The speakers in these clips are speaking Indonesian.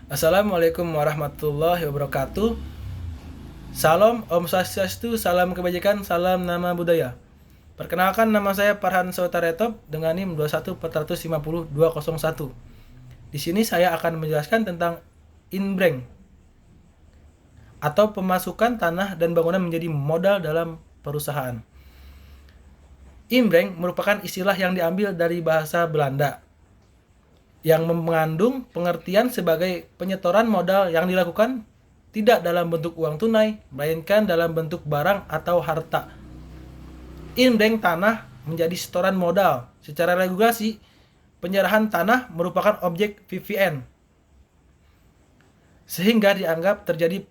Assalamualaikum warahmatullahi wabarakatuh. Salam, Om Swastiastu, salam kebajikan, salam nama budaya. Perkenalkan, nama saya Farhan Sotaretop dengan NIM 21450-201. Di sini saya akan menjelaskan tentang inbreng atau pemasukan tanah dan bangunan menjadi modal dalam perusahaan. Inbreng merupakan istilah yang diambil dari bahasa Belanda yang mengandung pengertian sebagai penyetoran modal yang dilakukan tidak dalam bentuk uang tunai, melainkan dalam bentuk barang atau harta. Inbreng tanah menjadi setoran modal. Secara regulasi, penyerahan tanah merupakan objek VVN, sehingga dianggap terjadi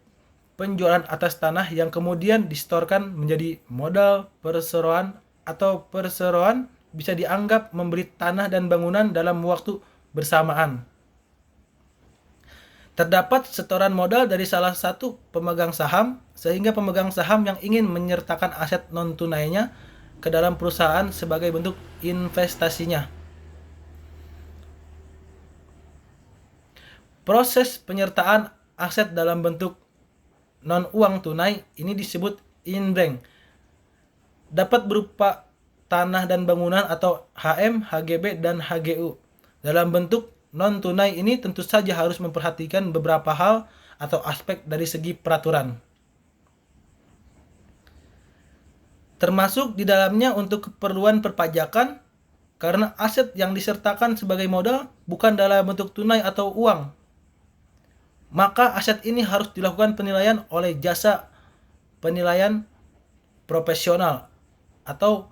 penjualan atas tanah yang kemudian disetorkan menjadi modal perseroan, atau perseroan bisa dianggap membeli tanah dan bangunan dalam waktu bersamaan. Terdapat setoran modal dari salah satu pemegang saham, sehingga pemegang saham yang ingin menyertakan aset non-tunainya ke dalam perusahaan sebagai bentuk investasinya. Proses penyertaan aset dalam bentuk non-uang tunai ini disebut inbreng. Dapat berupa tanah dan bangunan atau HM, HGB, dan HGU. Dalam bentuk non-tunai ini tentu saja harus memperhatikan beberapa hal atau aspek dari segi peraturan. Termasuk di dalamnya untuk keperluan perpajakan, karena aset yang disertakan sebagai modal bukan dalam bentuk tunai atau uang. Maka aset ini harus dilakukan penilaian oleh jasa penilaian profesional atau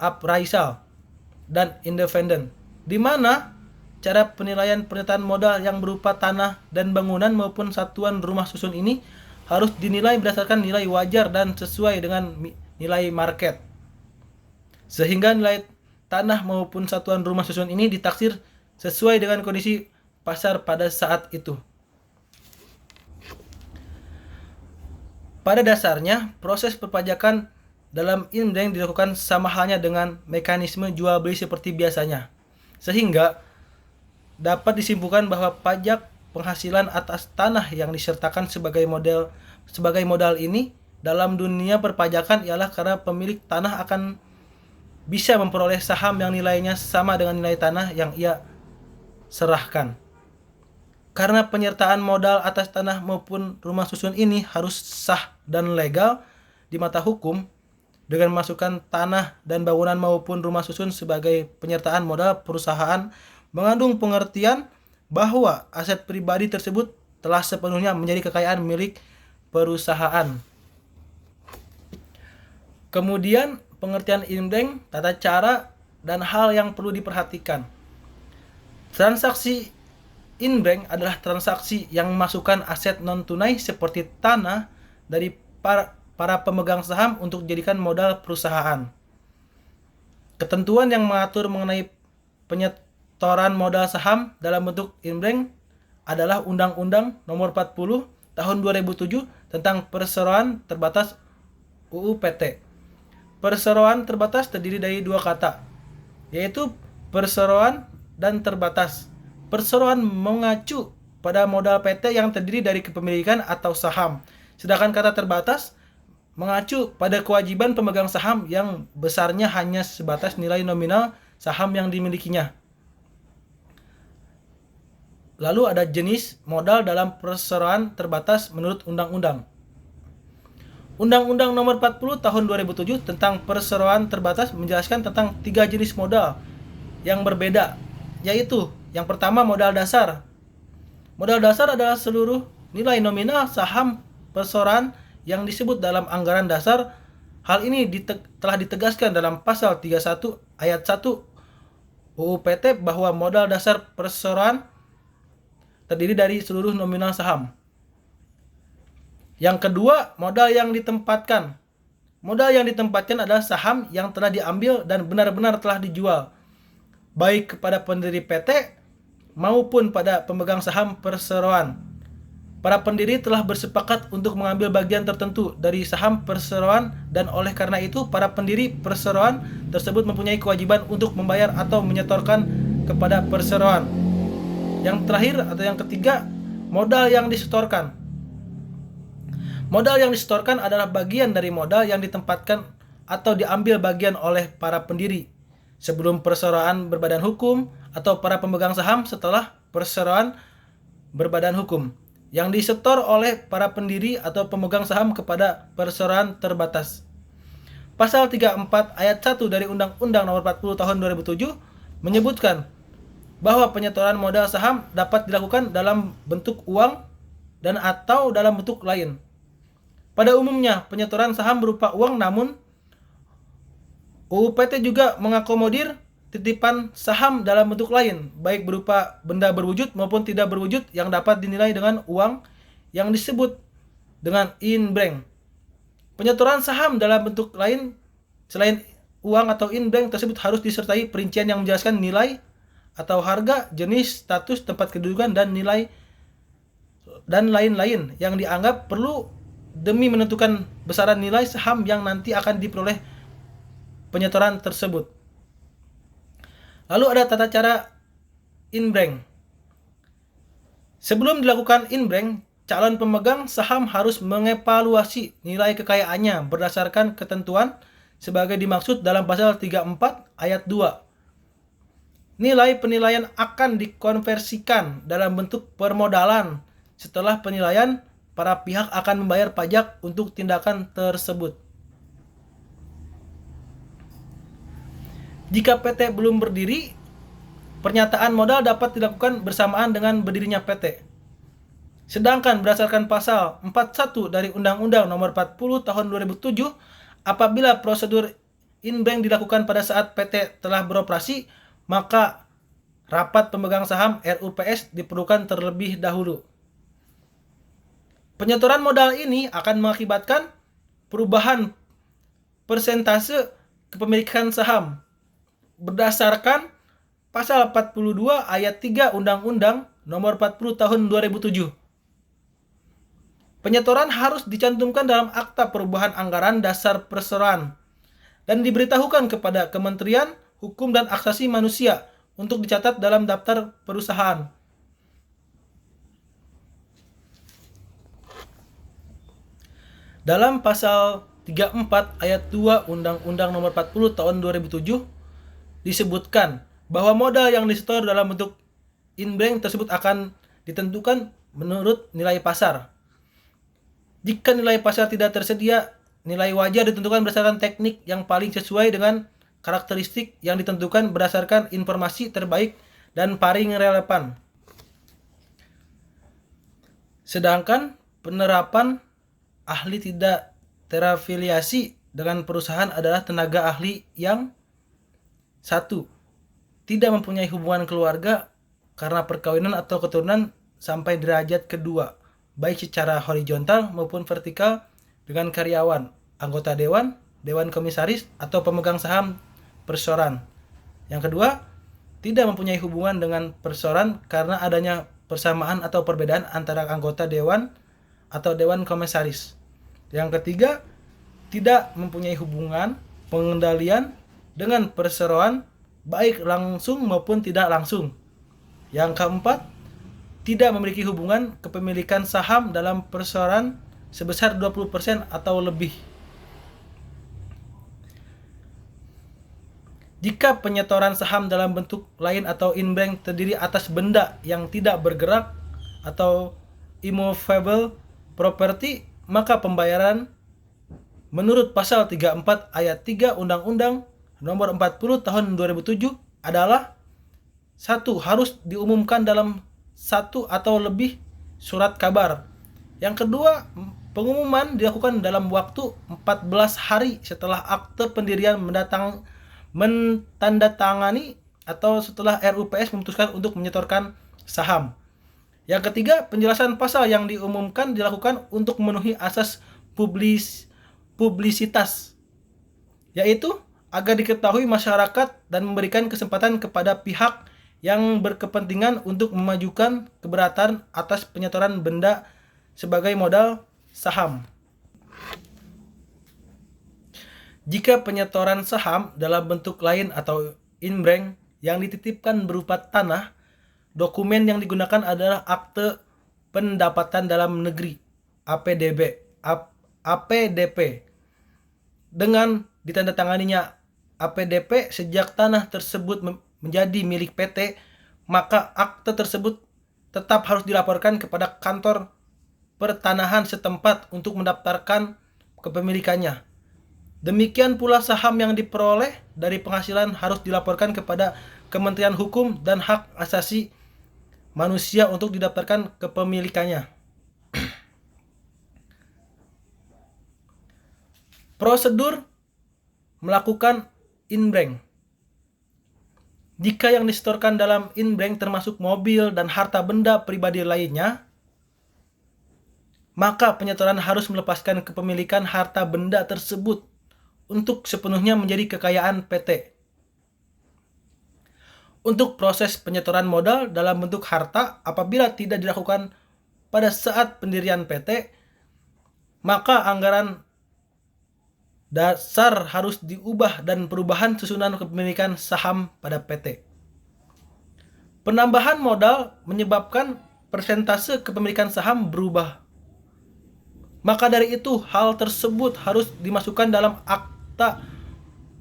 appraisal dan independen, di mana cara penilaian pernyataan modal yang berupa tanah dan bangunan maupun satuan rumah susun ini harus dinilai berdasarkan nilai wajar dan sesuai dengan nilai market. Sehingga nilai tanah maupun satuan rumah susun ini ditaksir sesuai dengan kondisi pasar pada saat itu. Pada dasarnya, proses perpajakan dalam inbreng dilakukan sama halnya dengan mekanisme jual beli seperti biasanya. Sehingga dapat disimpulkan bahwa pajak penghasilan atas tanah yang disertakan sebagai modal ini dalam dunia perpajakan ialah karena pemilik tanah akan bisa memperoleh saham yang nilainya sama dengan nilai tanah yang ia serahkan. Karena penyertaan modal atas tanah maupun rumah susun ini harus sah dan legal di mata hukum, dengan memasukkan tanah dan bangunan maupun rumah susun sebagai penyertaan modal perusahaan mengandung pengertian bahwa aset pribadi tersebut telah sepenuhnya menjadi kekayaan milik perusahaan. Kemudian pengertian inbreng, tata cara, dan hal yang perlu diperhatikan. Transaksi inbreng adalah transaksi yang memasukkan aset non-tunai seperti tanah dari para pemegang saham untuk dijadikan modal perusahaan. Ketentuan yang mengatur mengenai penyetoran modal saham dalam bentuk inbreng adalah Undang-Undang Nomor 40 Tahun 2007 tentang Perseroan Terbatas UU PT. Perseroan terbatas terdiri dari dua kata, yaitu perseroan dan terbatas. Perseroan mengacu pada modal PT yang terdiri dari kepemilikan atau saham, sedangkan kata terbatas mengacu pada kewajiban pemegang saham yang besarnya hanya sebatas nilai nominal saham yang dimilikinya. Lalu ada jenis modal dalam perseroan terbatas menurut undang-undang. Undang-Undang Nomor 40 Tahun 2007 tentang Perseroan Terbatas menjelaskan tentang 3 jenis modal yang berbeda, yaitu yang pertama modal dasar. Modal dasar adalah seluruh nilai nominal saham perseroan yang disebut dalam anggaran dasar. Hal ini telah ditegaskan dalam pasal 31 ayat 1 UU PT bahwa modal dasar perseroan terdiri dari seluruh nominal saham. Yang kedua, modal yang ditempatkan. Modal yang ditempatkan adalah saham yang telah diambil dan benar-benar telah dijual, baik kepada pendiri PT maupun pada pemegang saham perseroan. Para pendiri telah bersepakat untuk mengambil bagian tertentu dari saham perseroan, dan oleh karena itu para pendiri perseroan tersebut mempunyai kewajiban untuk membayar atau menyetorkan kepada perseroan. Yang terakhir atau yang ketiga, Modal yang disetorkan. Modal yang disetorkan adalah bagian dari modal yang ditempatkan atau diambil bagian oleh para pendiri sebelum perseroan berbadan hukum atau para pemegang saham setelah perseroan berbadan hukum yang disetor oleh para pendiri atau pemegang saham kepada perseroan terbatas. Pasal 34 ayat 1 dari Undang-Undang Nomor 40 Tahun 2007 menyebutkan bahwa penyetoran modal saham dapat dilakukan dalam bentuk uang dan atau dalam bentuk lain. Pada umumnya, penyetoran saham berupa uang, namun UU PT juga mengakomodir titipan saham dalam bentuk lain, baik berupa benda berwujud maupun tidak berwujud yang dapat dinilai dengan uang yang disebut dengan in-bank. Penyetoran saham dalam bentuk lain selain uang atau in-bank tersebut harus disertai perincian yang menjelaskan nilai atau harga, jenis, status, tempat kedudukan, dan nilai dan lain-lain yang dianggap perlu demi menentukan besaran nilai saham yang nanti akan diperoleh penyetoran tersebut. Lalu ada tata cara in-bank. Sebelum dilakukan in-bank, calon pemegang saham harus mengevaluasi nilai kekayaannya berdasarkan ketentuan sebagai dimaksud dalam pasal 34 ayat 2. Nilai penilaian akan dikonversikan dalam bentuk permodalan. Setelah penilaian, para pihak akan membayar pajak untuk tindakan tersebut. Jika PT belum berdiri, pernyataan modal dapat dilakukan bersamaan dengan berdirinya PT. Sedangkan berdasarkan pasal 41 dari Undang-Undang Nomor 40 Tahun 2007, apabila prosedur in-bank dilakukan pada saat PT telah beroperasi, maka rapat pemegang saham RUPS diperlukan terlebih dahulu. Penyetoran modal ini akan mengakibatkan perubahan persentase kepemilikan saham berdasarkan pasal 42 ayat 3 Undang-Undang Nomor 40 Tahun 2007. Penyetoran harus dicantumkan dalam Akta Perubahan Anggaran Dasar Perseroan dan diberitahukan kepada Kementerian Hukum dan Asasi Manusia untuk dicatat dalam daftar perusahaan. Dalam pasal 34 ayat 2 Undang-Undang Nomor 40 Tahun 2007 disebutkan bahwa modal yang disetor dalam bentuk in-bank tersebut akan ditentukan menurut nilai pasar. Jika nilai pasar tidak tersedia, nilai wajar ditentukan berdasarkan teknik yang paling sesuai dengan karakteristik yang ditentukan berdasarkan informasi terbaik dan paling relevan. Sedangkan penerapan ahli tidak terafiliasi dengan perusahaan adalah tenaga ahli yang 1. Tidak mempunyai hubungan keluarga karena perkawinan atau keturunan sampai derajat kedua, baik secara horizontal maupun vertikal dengan karyawan, anggota dewan, dewan komisaris, atau pemegang saham perseroan. Yang kedua, tidak mempunyai hubungan dengan perseroan karena adanya persamaan atau perbedaan antara anggota dewan atau dewan komisaris. Yang ketiga, tidak mempunyai hubungan pengendalian dengan perseroan baik langsung maupun tidak langsung. Yang keempat, tidak memiliki hubungan kepemilikan saham dalam perseroan sebesar 20% atau lebih. Jika penyetoran saham dalam bentuk lain atau in-bank terdiri atas benda yang tidak bergerak atau immovable property, maka pembayaran menurut pasal 34 ayat 3 Undang-Undang Nomor 40 Tahun 2007 adalah 1. Harus diumumkan dalam 1 atau lebih surat kabar. Yang kedua, pengumuman dilakukan dalam waktu 14 hari setelah akte pendirian mentandatangani atau setelah RUPS memutuskan untuk menyetorkan saham. Yang ketiga, penjelasan pasal yang diumumkan dilakukan untuk memenuhi asas publisitas, yaitu agar diketahui masyarakat dan memberikan kesempatan kepada pihak yang berkepentingan untuk memajukan keberatan atas penyetoran benda sebagai modal saham. Jika penyetoran saham dalam bentuk lain atau in-bank yang dititipkan berupa tanah, dokumen yang digunakan adalah akte pendapatan dalam negeri APDP dengan ditandatanganinya APDP sejak tanah tersebut menjadi milik PT, maka akte tersebut tetap harus dilaporkan kepada kantor pertanahan setempat untuk mendaftarkan kepemilikannya. Demikian pula saham yang diperoleh dari penghasilan harus dilaporkan kepada Kementerian Hukum dan Hak Asasi Manusia untuk didaftarkan kepemilikannya. Prosedur melakukan inbrank. Jika yang disetorkan dalam inbrank termasuk mobil dan harta benda pribadi lainnya, maka penyetoran harus melepaskan kepemilikan harta benda tersebut untuk sepenuhnya menjadi kekayaan PT. Untuk proses penyetoran modal dalam bentuk harta apabila tidak dilakukan pada saat pendirian PT, maka anggaran dasar harus diubah dan perubahan susunan kepemilikan saham pada PT. Penambahan modal menyebabkan persentase kepemilikan saham berubah. Maka dari itu, hal tersebut harus dimasukkan dalam akta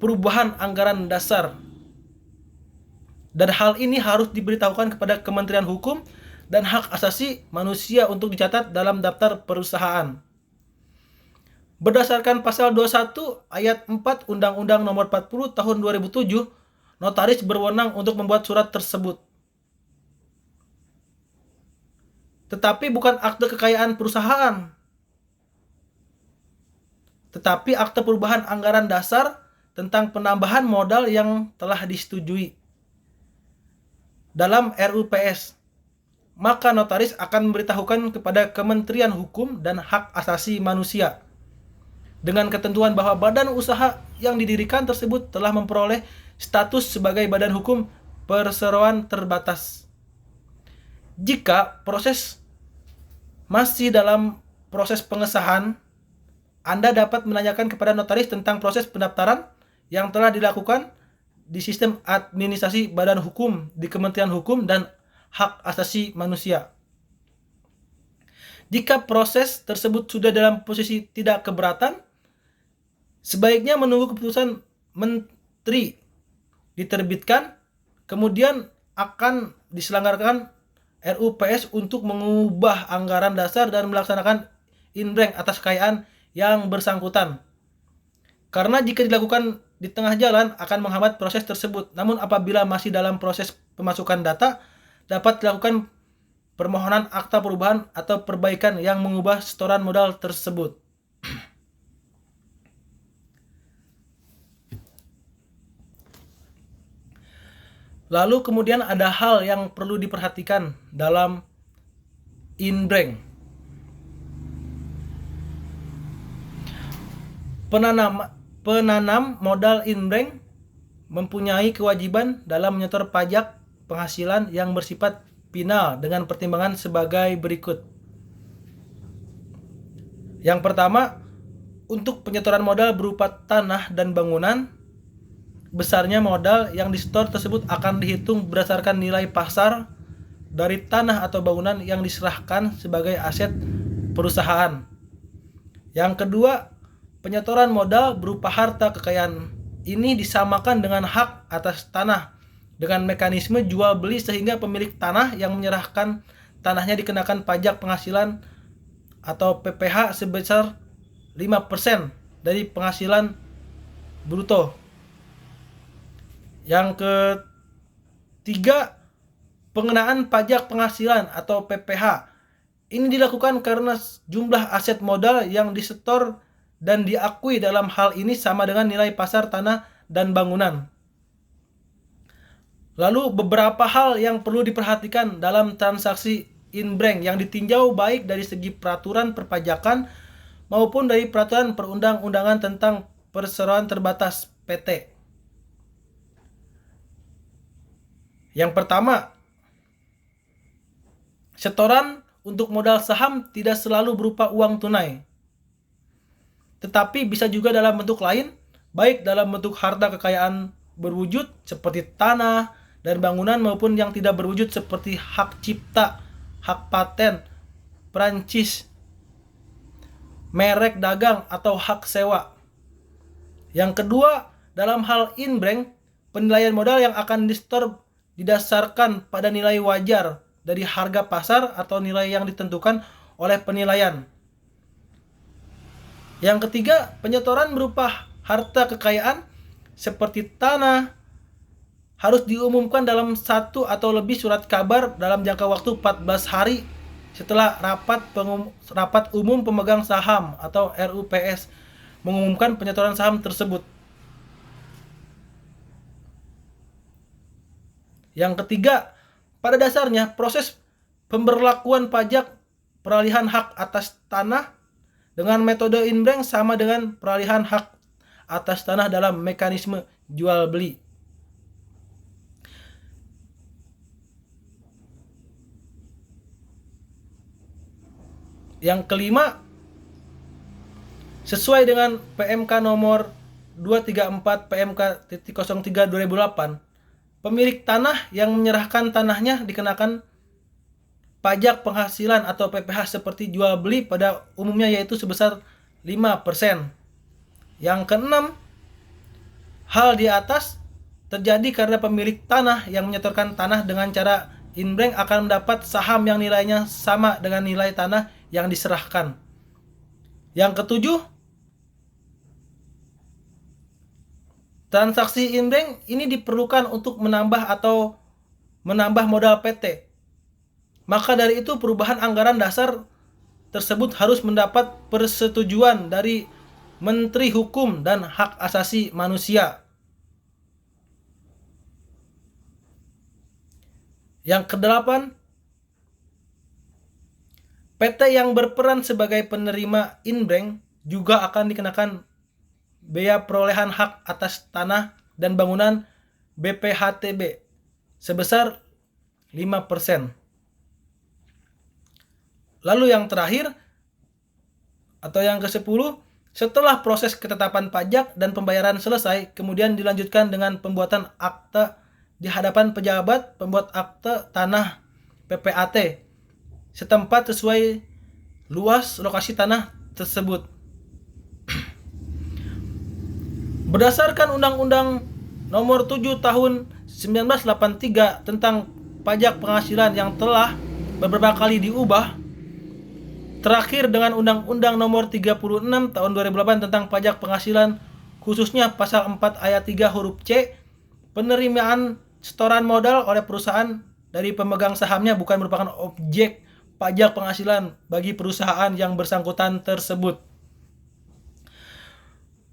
perubahan anggaran dasar. Dan hal ini harus diberitahukan kepada Kementerian Hukum dan Hak Asasi Manusia untuk dicatat dalam daftar perusahaan. Berdasarkan pasal 21 ayat 4 Undang-Undang Nomor 40 Tahun 2007, notaris berwenang untuk membuat surat tersebut. Tetapi bukan akte kekayaan perusahaan, tetapi akte perubahan anggaran dasar tentang penambahan modal yang telah disetujui dalam RUPS. Maka notaris akan memberitahukan kepada Kementerian Hukum dan Hak Asasi Manusia dengan ketentuan bahwa badan usaha yang didirikan tersebut telah memperoleh status sebagai badan hukum perseroan terbatas. Jika proses masih dalam proses pengesahan, Anda dapat menanyakan kepada notaris tentang proses pendaftaran yang telah dilakukan di sistem administrasi badan hukum di Kementerian Hukum dan Hak Asasi Manusia. Jika proses tersebut sudah dalam posisi tidak keberatan, sebaiknya menunggu keputusan menteri diterbitkan, kemudian akan diselenggarakan RUPS untuk mengubah anggaran dasar dan melaksanakan inbrank atas kekayaan yang bersangkutan. Karena jika dilakukan di tengah jalan akan menghambat proses tersebut. Namun apabila masih dalam proses pemasukan data, dapat dilakukan permohonan akta perubahan atau perbaikan yang mengubah setoran modal tersebut. Lalu kemudian ada hal yang perlu diperhatikan dalam inbrank. Penanam modal inbrank mempunyai kewajiban dalam menyetor pajak penghasilan yang bersifat final dengan pertimbangan sebagai berikut. Yang pertama, untuk penyetoran modal berupa tanah dan bangunan, besarnya modal yang disetor tersebut akan dihitung berdasarkan nilai pasar dari tanah atau bangunan yang diserahkan sebagai aset perusahaan. Yang kedua, penyetoran modal berupa harta kekayaan ini disamakan dengan hak atas tanah dengan mekanisme jual beli sehingga pemilik tanah yang menyerahkan tanahnya dikenakan pajak penghasilan atau PPh sebesar 5% dari penghasilan bruto. Yang ketiga, pengenaan pajak penghasilan atau PPh. Ini dilakukan karena jumlah aset modal yang disetor dan diakui dalam hal ini sama dengan nilai pasar tanah dan bangunan. Lalu beberapa hal yang perlu diperhatikan dalam transaksi inbrank yang ditinjau baik dari segi peraturan perpajakan maupun dari peraturan perundang-undangan tentang perseroan terbatas PT. Yang pertama, setoran untuk modal saham tidak selalu berupa uang tunai, tetapi bisa juga dalam bentuk lain, baik dalam bentuk harta kekayaan berwujud seperti tanah dan bangunan maupun yang tidak berwujud seperti hak cipta, hak paten, Prancis, merek dagang atau hak sewa. Yang kedua, dalam hal in-bank, penilaian modal yang akan disetor didasarkan pada nilai wajar dari harga pasar atau nilai yang ditentukan oleh penilaian. Yang ketiga, penyetoran berupa harta kekayaan seperti tanah harus diumumkan dalam satu atau lebih surat kabar dalam jangka waktu 14 hari setelah rapat umum pemegang saham atau RUPS mengumumkan penyetoran saham tersebut. Yang ketiga, pada dasarnya proses pemberlakuan pajak peralihan hak atas tanah dengan metode in-bank sama dengan peralihan hak atas tanah dalam mekanisme jual beli. Yang kelima, sesuai dengan PMK nomor 234 PMK.03 2008, pemilik tanah yang menyerahkan tanahnya dikenakan pajak penghasilan atau PPh seperti jual beli pada umumnya, yaitu sebesar 5%. Yang keenam, hal di atas terjadi karena pemilik tanah yang menyetorkan tanah dengan cara in-bank akan mendapat saham yang nilainya sama dengan nilai tanah yang diserahkan. Yang ketujuh, transaksi in-bank ini diperlukan untuk menambah modal PT. Maka dari itu perubahan anggaran dasar tersebut harus mendapat persetujuan dari Menteri Hukum dan Hak Asasi Manusia. Yang kedelapan, PT yang berperan sebagai penerima in-bank juga akan dikenakan bea perolehan hak atas tanah dan bangunan BPHTB sebesar 5%. Lalu yang terakhir atau yang ke-10, setelah proses ketetapan pajak dan pembayaran selesai, kemudian dilanjutkan dengan pembuatan akte di hadapan pejabat pembuat akte tanah PPAT setempat sesuai luas lokasi tanah tersebut. Berdasarkan Undang-Undang Nomor 7 Tahun 1983 tentang pajak penghasilan yang telah beberapa kali diubah, terakhir dengan Undang-Undang Nomor 36 Tahun 2008 tentang pajak penghasilan, khususnya Pasal 4 Ayat 3 huruf C, penerimaan setoran modal oleh perusahaan dari pemegang sahamnya bukan merupakan objek pajak penghasilan bagi perusahaan yang bersangkutan tersebut.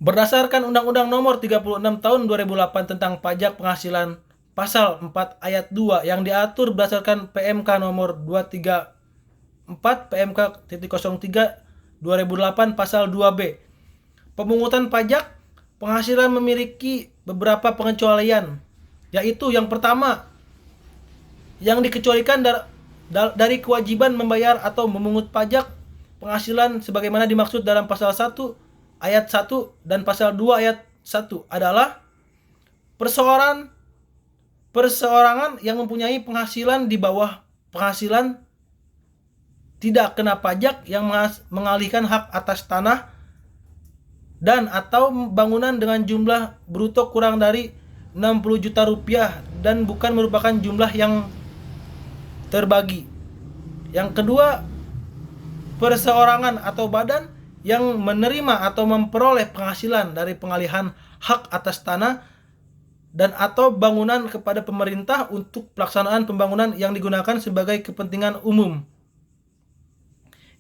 Berdasarkan Undang-Undang Nomor 36 Tahun 2008 tentang pajak penghasilan, Pasal 4 Ayat 2 yang diatur berdasarkan PMK Nomor 234 PMK.03 2008 Pasal 2B. Pemungutan pajak penghasilan memiliki beberapa pengecualian, yaitu yang pertama, yang dikecualikan dari kewajiban membayar atau memungut pajak penghasilan sebagaimana dimaksud dalam Pasal 1 Ayat 1 dan Pasal 2 Ayat 1 adalah perseorangan yang mempunyai penghasilan di bawah penghasilan tidak kena pajak yang mengalihkan hak atas tanah dan atau bangunan dengan jumlah bruto kurang dari 60 juta rupiah dan bukan merupakan jumlah yang terbagi. Yang kedua, perseorangan atau badan yang menerima atau memperoleh penghasilan dari pengalihan hak atas tanah dan atau bangunan kepada pemerintah untuk pelaksanaan pembangunan yang digunakan sebagai kepentingan umum,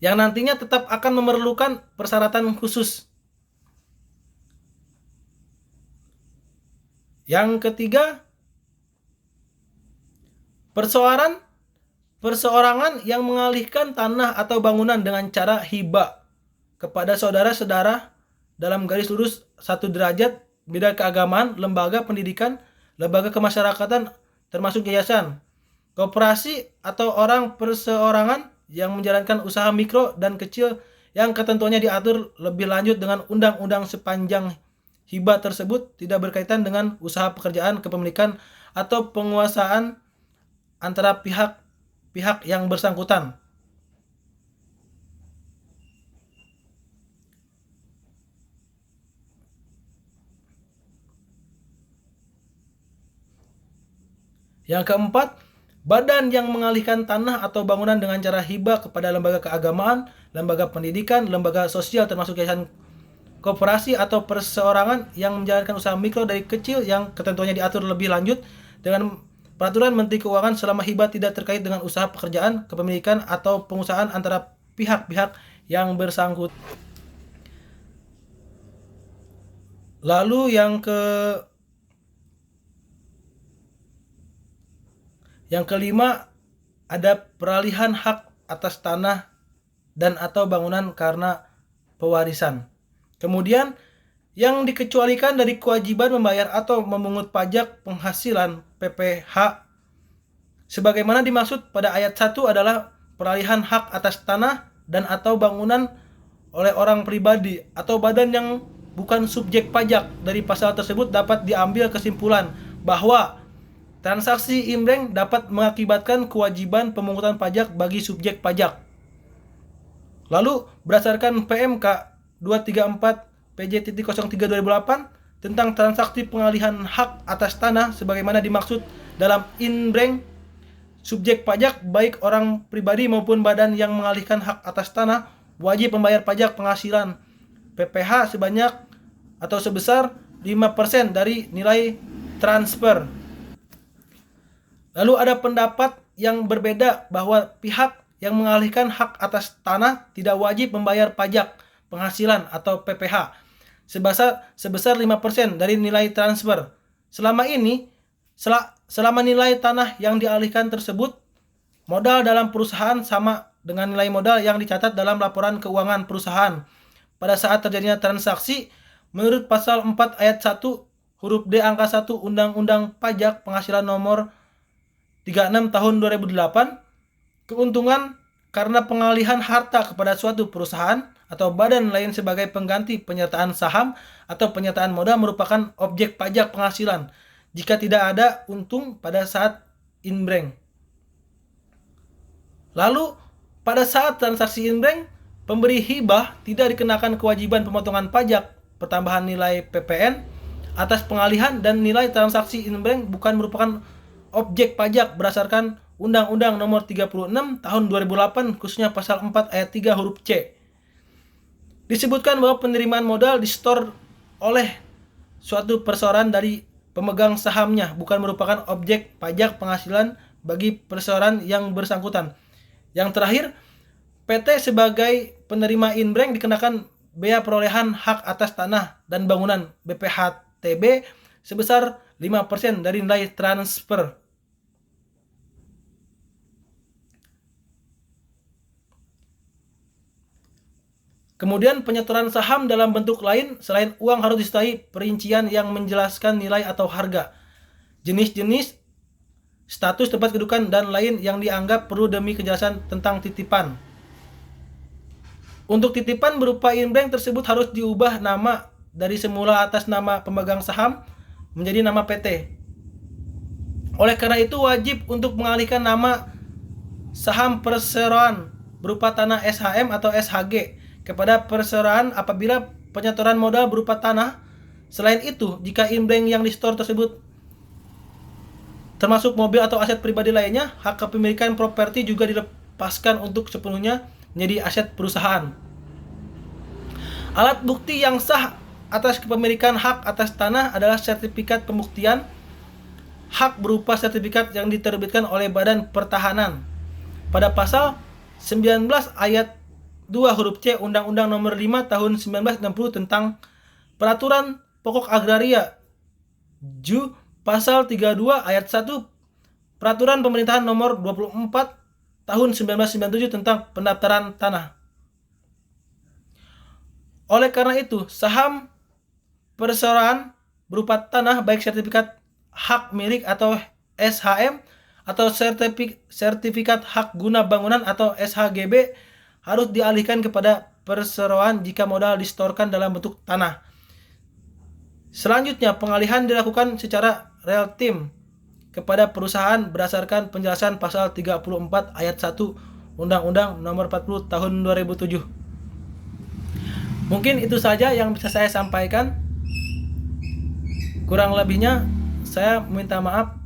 yang nantinya tetap akan memerlukan persyaratan khusus. Yang ketiga, perseorangan yang mengalihkan tanah atau bangunan dengan cara hibah kepada saudara-saudara dalam garis lurus 1 derajat, beda keagamaan, lembaga pendidikan, lembaga kemasyarakatan termasuk yayasan, koperasi atau orang perseorangan yang menjalankan usaha mikro dan kecil yang ketentuannya diatur lebih lanjut dengan undang-undang sepanjang hibah tersebut tidak berkaitan dengan usaha pekerjaan, kepemilikan atau penguasaan antara pihak yang bersangkutan. Yang keempat, badan yang mengalihkan tanah atau bangunan dengan cara hibah kepada lembaga keagamaan, lembaga pendidikan, lembaga sosial termasuk yayasan, koperasi atau perseorangan yang menjalankan usaha mikro dari kecil yang ketentuannya diatur lebih lanjut dengan peraturan Menteri Keuangan selama hibah tidak terkait dengan usaha pekerjaan, kepemilikan atau pengusahaan antara pihak-pihak yang bersangkutan. Lalu yang kelima, ada peralihan hak atas tanah dan atau bangunan karena pewarisan. Kemudian yang dikecualikan dari kewajiban membayar atau memungut pajak penghasilan PPH sebagaimana dimaksud pada ayat 1 adalah peralihan hak atas tanah dan atau bangunan oleh orang pribadi atau badan yang bukan subjek pajak. Dari pasal tersebut dapat diambil kesimpulan bahwa transaksi inbreng dapat mengakibatkan kewajiban pemungutan pajak bagi subjek pajak. Lalu berdasarkan PMK 234 PJ.03 tentang transaksi pengalihan hak atas tanah sebagaimana dimaksud dalam inbreng, subjek pajak baik orang pribadi maupun badan yang mengalihkan hak atas tanah wajib membayar pajak penghasilan PPH sebanyak atau sebesar 5% dari nilai transfer. Lalu ada pendapat yang berbeda bahwa pihak yang mengalihkan hak atas tanah tidak wajib membayar pajak penghasilan atau PPH sebesar 5% dari nilai transfer. Selama nilai tanah yang dialihkan tersebut modal dalam perusahaan sama dengan nilai modal yang dicatat dalam laporan keuangan perusahaan pada saat terjadinya transaksi menurut pasal 4 ayat 1 huruf D angka 1 Undang-Undang Pajak Penghasilan nomor 36 tahun 2008, keuntungan karena pengalihan harta kepada suatu perusahaan atau badan lain sebagai pengganti penyertaan saham atau penyertaan modal merupakan objek pajak penghasilan jika tidak ada untung pada saat inbreng. Lalu pada saat transaksi inbreng, pemberi hibah tidak dikenakan kewajiban pemotongan pajak pertambahan nilai PPN atas pengalihan dan nilai transaksi inbreng bukan merupakan objek pajak berdasarkan Undang-Undang Nomor 36 Tahun 2008 khususnya pasal 4 ayat 3 huruf C. Disebutkan bahwa penerimaan modal disetor oleh suatu perseroan dari pemegang sahamnya bukan merupakan objek pajak penghasilan bagi perseroan yang bersangkutan. Yang terakhir, PT sebagai penerima inbreng dikenakan bea perolehan hak atas tanah dan bangunan BPHTB sebesar 5% dari nilai transfer. Kemudian penyetoran saham dalam bentuk lain selain uang harus disertai perincian yang menjelaskan nilai atau harga, jenis-jenis, status tempat kedudukan, dan lain yang dianggap perlu demi kejelasan tentang titipan. Untuk titipan berupa inbreng tersebut harus diubah nama dari semula atas nama pemegang saham menjadi nama PT. Oleh karena itu wajib untuk mengalihkan nama saham perseroan berupa tanah SHM atau SHG kepada perseroan apabila penyetoran modal berupa tanah. Selain itu, jika inbreng yang disetor tersebut termasuk mobil atau aset pribadi lainnya, hak kepemilikan properti juga dilepaskan untuk sepenuhnya menjadi aset perusahaan. Alat bukti yang sah atas kepemilikan hak atas tanah adalah sertifikat pembuktian hak berupa sertifikat yang diterbitkan oleh Badan Pertahanan pada pasal 19 ayat 2 huruf C Undang-Undang Nomor 5 Tahun 1960 tentang Peraturan Pokok Agraria Ju pasal 32 ayat 1 Peraturan Pemerintahan Nomor 24 Tahun 1997 tentang pendaftaran tanah. Oleh karena itu, saham perseroan berupa tanah baik sertifikat hak milik atau SHM atau sertifikat hak guna bangunan atau SHGB harus dialihkan kepada perseroan jika modal disetorkan dalam bentuk tanah. Selanjutnya, pengalihan dilakukan secara real time kepada perusahaan berdasarkan penjelasan pasal 34 ayat 1 Undang-Undang Nomor 40 Tahun 2007. Mungkin itu saja yang bisa saya sampaikan. Kurang lebihnya saya minta maaf.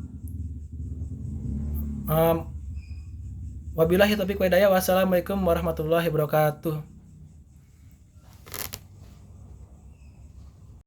Wabillahi taufiq wa hidayah. Wassalamualaikum warahmatullahi wabarakatuh.